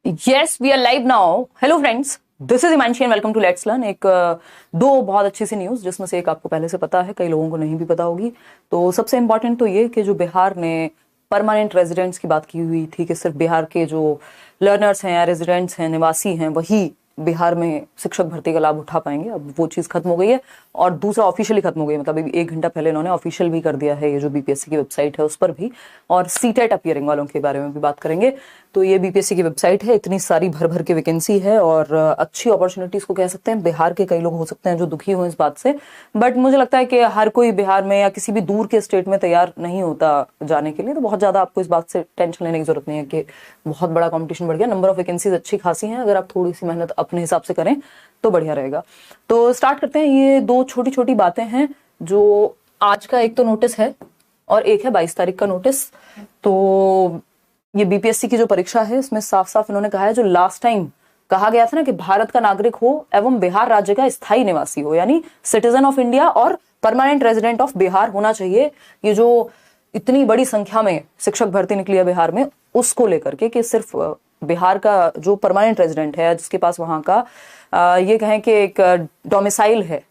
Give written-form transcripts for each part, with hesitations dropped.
Yes we are live now. Hello friends, this is Himanshi and welcome to let's learn. दो बहुत अच्छी सी news, जिसमें से एक आपको पहले से पता है, कई लोगों को नहीं भी पता होगी। तो सबसे इंपॉर्टेंट तो ये कि जो बिहार ने परमानेंट रेजिडेंट्स की बात की हुई थी कि सिर्फ बिहार के जो लर्नर्स हैं या रेजिडेंट्स हैं, निवासी हैं, वही बिहार में शिक्षक भर्ती का लाभ उठा पाएंगे, अब वो चीज़ खत्म हो गई है। और दूसरा ऑफिशियली खत्म हो गई है, मतलब अभी 1 घंटा पहले इन्होंने ऑफिशियल भी कर दिया है, ये जो बीपीएससी की वेबसाइट है उस पर भी। और सीटेट अपीयरिंग वालों के बारे में भी बात करेंगे। तो ये बीपीएससी की वेबसाइट है, इतनी सारी भर भर के वैकेंसी है और अच्छी अपॉर्चुनिटीज को कह सकते हैं। बिहार के कई लोग हो सकते हैं जो दुखी हो इस बात से, बट मुझे लगता है कि हर कोई बिहार में या किसी भी दूर के स्टेट में तैयार नहीं होता जाने के लिए। तो बहुत ज्यादा आपको इस बात से टेंशन लेने की जरूरत नहीं है कि बहुत बड़ा कंपटीशन बढ़ गया। नंबर ऑफ वैकेंसीज अच्छी खासी हैं, अगर आप थोड़ी सी मेहनत अपने हिसाब से करें तो बढ़िया रहेगा। तो स्टार्ट करते हैं। ये दो छोटी छोटी बातें हैं जो आज का, एक तो नोटिस है और एक है 22 तारीख का नोटिस। तो ये बीपीएससी की जो परीक्षा है, इसमें साफ साफ इन्होंने कहा है, जो लास्ट टाइम कहा गया था ना कि भारत का नागरिक हो एवं बिहार राज्य का स्थायी निवासी हो, यानी सिटीजन ऑफ इंडिया और परमानेंट रेजिडेंट ऑफ बिहार होना चाहिए। ये जो इतनी बड़ी संख्या में शिक्षक भर्ती निकली है बिहार में, उसको लेकर के कि सिर्फ बिहार का जो परमानेंट रेजिडेंट है, जिसके पास वहां का ये कहें कि एक डोमिसाइल है,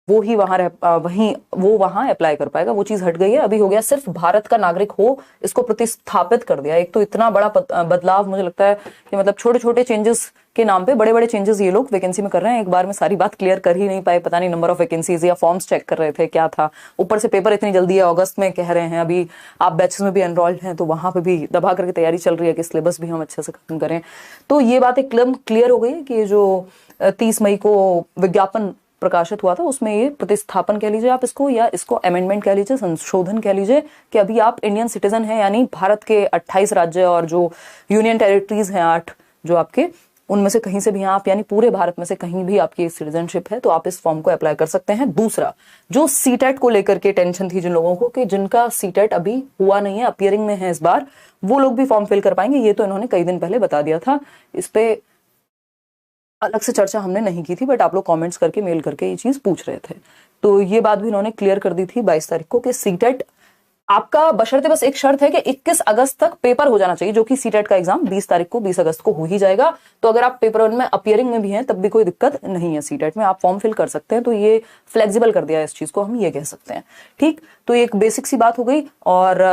वो ही वहां अप्लाई कर पाएगा। वो चीज हट गई है, अभी हो गया सिर्फ भारत का नागरिक हो, इसको प्रतिस्थापित कर दिया। एक तो इतना बड़ा बदलाव, मुझे लगता है कि मतलब छोटे छोटे चेंजेस के नाम पे बड़े बड़े चेंजेस ये लोग वैकेंसी में कर रहे हैं। एक बार में सारी बात क्लियर कर ही नहीं पाए, पता नहीं नंबर ऑफ वैकेंसीज या फॉर्म्स चेक कर रहे थे, क्या था। ऊपर से पेपर इतनी जल्दी है, अगस्त में कह रहे हैं। अभी आप बैचेस में भी एनरोल्ड हैं तो वहां पे भी दबा करके तैयारी चल रही है कि सिलेबस भी हम अच्छे से खत्म करें। तो ये बात एकदम क्लियर हो गई है कि जो 30 मई को विज्ञापन प्रकाशित हुआ था, उसमें ये प्रतिस्थापन कह लीजिए आप इसको, या इसको अमेंडमेंट कह लीजिए, संशोधन कह लीजिए, कि अभी आप इंडियन सिटीजन हैं, यानी भारत के 28 राज्य और जो यूनियन टेरिटरीज हैं 8 जो आपके, उनमें से कहीं से भी आप, यानी पूरे भारत में से कहीं भी आपकी सिटीजनशिप है तो आप इस फॉर्म को अप्लाई कर सकते हैं। दूसरा, जो सीटेट को लेकर के टेंशन थी जिन लोगों को कि जिनका सीटेट अभी हुआ नहीं है, अपीयरिंग में है इस बार, वो लोग भी फॉर्म फिल कर पाएंगे। ये तो इन्होंने कई दिन पहले बता दिया था, इस पे अलग से चर्चा हमने नहीं की थी, बट आप लोग कमेंट्स करके, मेल करके ये चीज पूछ रहे थे। तो ये बात भी इन्होंने क्लियर कर दी थी 22 तारीख को कि सीटेट आपका, बशर्ते बस एक शर्त है कि 21 अगस्त तक पेपर हो जाना चाहिए, जो कि सीटेट का एग्जाम 20 तारीख को, 20 अगस्त को हो ही जाएगा। तो अगर आप पेपर 1 में अपीयरिंग में भी हैं तब भी कोई दिक्कत नहीं है, सीटेट में आप फॉर्म फिल कर सकते हैं। तो ये फ्लेक्सिबल कर दिया है इस चीज को, हम ये कह सकते हैं। ठीक, तो एक बेसिक सी बात हो गई। और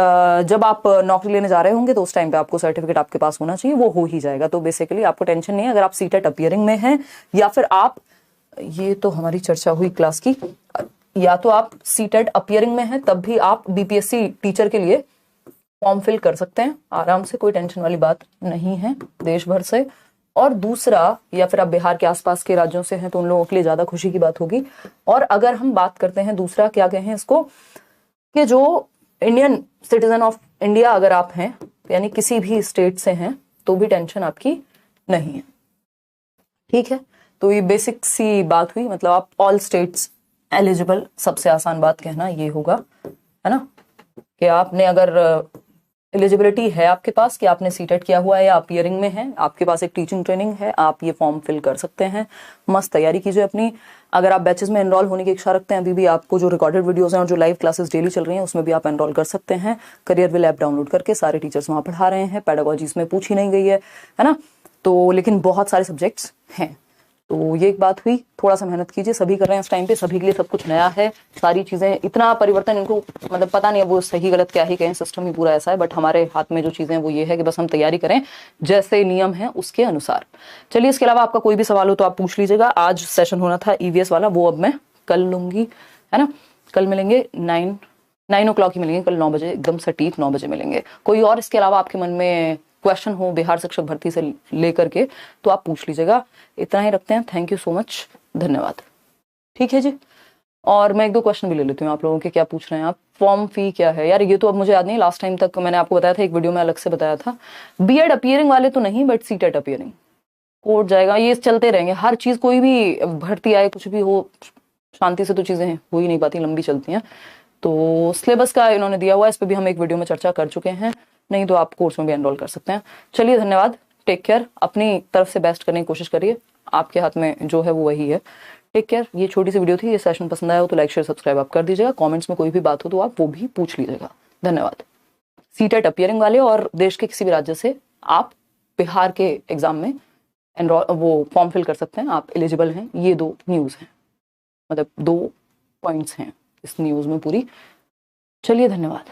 जब आप नौकरी लेने जा रहे होंगे तो उस टाइम पे आपको सर्टिफिकेट आपके पास होना चाहिए, वो हो ही जाएगा। तो बेसिकली आपको टेंशन नहीं है अगर आप सीटेट अपीयरिंग में हैं, या फिर आप, ये तो हमारी चर्चा हुई क्लास की, या तो आप सीटेट अपीयरिंग में हैं तब भी आप बीपीएससी टीचर के लिए फॉर्म फिल कर सकते हैं आराम से, कोई टेंशन वाली बात नहीं है देश भर से। और दूसरा, या फिर आप बिहार के आसपास के राज्यों से हैं तो उन लोगों के लिए ज्यादा खुशी की बात होगी। और अगर हम बात करते हैं दूसरा, क्या कहें इसको, कि जो इंडियन सिटीजन ऑफ इंडिया अगर आप हैं, यानी किसी भी स्टेट से हैं, तो भी टेंशन आपकी नहीं है। ठीक है, तो ये बेसिक सी बात हुई, मतलब आप ऑल स्टेट्स एलिजिबल, सबसे आसान बात कहना ये होगा, है ना, कि आपने अगर एलिजिबिलिटी है आपके पास, कि आपने सीटेट किया हुआ है या अपीयरिंग में है, आपके पास एक टीचिंग ट्रेनिंग है, आप ये फॉर्म फिल कर सकते हैं। मस्त तैयारी कीजिए अपनी। अगर आप बैचेस में एनरोल होने की इच्छा रखते हैं, अभी भी आपको जो रिकॉर्डेड वीडियोस हैं और जो लाइव क्लासेस डेली चल रही हैं उसमें भी आप एनरोल कर सकते हैं। करियर विल ऐप डाउनलोड करके सारे टीचर्स वहां पढ़ा रहे हैं, पेडागोजी इसमें पूछी नहीं गई है ना। तो लेकिन बहुत सारे सब्जेक्ट्स हैं। तो ये एक बात हुई, थोड़ा सा मेहनत कीजिए, सभी कर रहे हैं इस टाइम पे, सभी के लिए सब कुछ नया है, सारी चीजें, इतना परिवर्तन इनको मतलब पता नहीं है, वो सही गलत क्या ही कहें, सिस्टम ही पूरा ऐसा है। बट हमारे हाथ में जो चीजें हैं वो ये है कि बस हम तैयारी करें जैसे नियम है उसके अनुसार। चलिए, इसके अलावा आपका कोई भी सवाल हो तो आप पूछ लीजिएगा। आज सेशन होना था ईवीएस वाला, वो अब मैं कल लूंगी, है ना। कल मिलेंगे 9 o'clock ही मिलेंगे, कल 9 बजे, एकदम सटीक 9 बजे मिलेंगे। कोई और इसके अलावा आपके मन में क्वेश्चन हो बिहार शिक्षक भर्ती से लेकर के तो आप पूछ लीजिएगा। इतना ही रखते हैं, थैंक यू सो मच, धन्यवाद। ठीक है जी, और मैं 1-2 क्वेश्चन भी ले लेती हूँ आप लोगों के। क्या पूछ रहे हैं आप? फॉर्म फी क्या है यार, ये तो अब मुझे याद नहीं, लास्ट टाइम तक मैंने आपको बताया था, एक वीडियो में अलग से बताया था। बीएड अपीयरिंग वाले तो नहीं, बट सीटेट अपीयरिंग कोर्ट जाएगा, ये चलते रहेंगे हर चीज, कोई भी भर्ती आए कुछ भी हो, शांति से तो चीजें हो ही नहीं पाती, लंबी चलती हैं। तो सिलेबस का इन्होंने दिया हुआ है, इस पर भी हम एक वीडियो में चर्चा कर चुके हैं, नहीं तो आप कोर्स में भी एनरोल कर सकते हैं। चलिए, धन्यवाद, टेक केयर, अपनी तरफ से बेस्ट करने की कोशिश करिए, आपके हाथ में जो है वो वही है। Take care. ये छोटी सी वीडियो थी, ये सेशन पसंद आया हो तो लाइक शेयर सब्सक्राइब आप कर दीजिएगा। कमेंट्स में कोई भी बात हो तो आप वो भी पूछ लीजिएगा। धन्यवाद। सीटेट अपीयरिंग वाले और देश के किसी भी राज्य से आप बिहार के एग्जाम में वो फॉर्म फिल कर सकते हैं, आप एलिजिबल हैं। ये 2 न्यूज़ हैं, मतलब 2 पॉइंट्स हैं इस न्यूज़ में पूरी। चलिए, धन्यवाद।